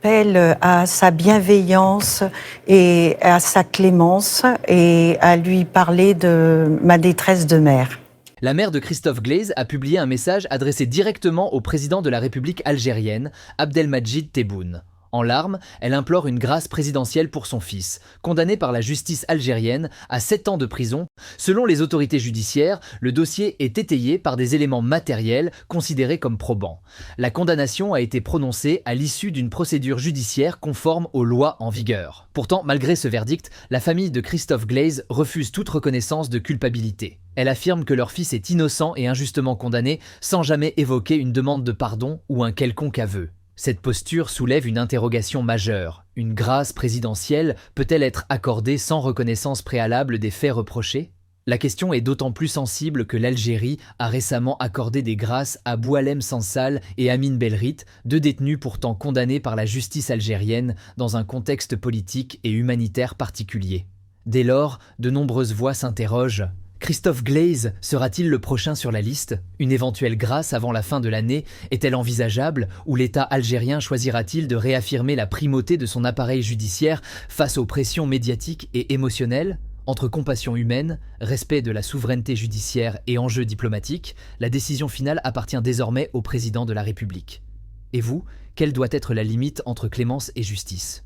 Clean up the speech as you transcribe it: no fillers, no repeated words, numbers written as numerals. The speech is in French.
appelle à sa bienveillance et à sa clémence et à lui parler de ma détresse de mère. La mère de Christophe Glaise a publié un message adressé directement au président de la République algérienne, Abdelmadjid Tebboune. En larmes, elle implore une grâce présidentielle pour son fils, condamné par la justice algérienne à 7 ans de prison. Selon les autorités judiciaires, le dossier est étayé par des éléments matériels considérés comme probants. La condamnation a été prononcée à l'issue d'une procédure judiciaire conforme aux lois en vigueur. Pourtant, malgré ce verdict, la famille de Christophe Glaise refuse toute reconnaissance de culpabilité. Elle affirme que leur fils est innocent et injustement condamné sans jamais évoquer une demande de pardon ou un quelconque aveu. Cette posture soulève une interrogation majeure. Une grâce présidentielle peut-elle être accordée sans reconnaissance préalable des faits reprochés ? La question est d'autant plus sensible que l'Algérie a récemment accordé des grâces à Boualem Sansal et Amine Belrit, deux détenus pourtant condamnés par la justice algérienne dans un contexte politique et humanitaire particulier. Dès lors, de nombreuses voix s'interrogent. Christophe Glaise sera-t-il le prochain sur la liste ? Une éventuelle grâce avant la fin de l'année est-elle envisageable ou l'État algérien choisira-t-il de réaffirmer la primauté de son appareil judiciaire face aux pressions médiatiques et émotionnelles ? Entre compassion humaine, respect de la souveraineté judiciaire et enjeux diplomatiques, la décision finale appartient désormais au président de la République. Et vous, quelle doit être la limite entre clémence et justice ?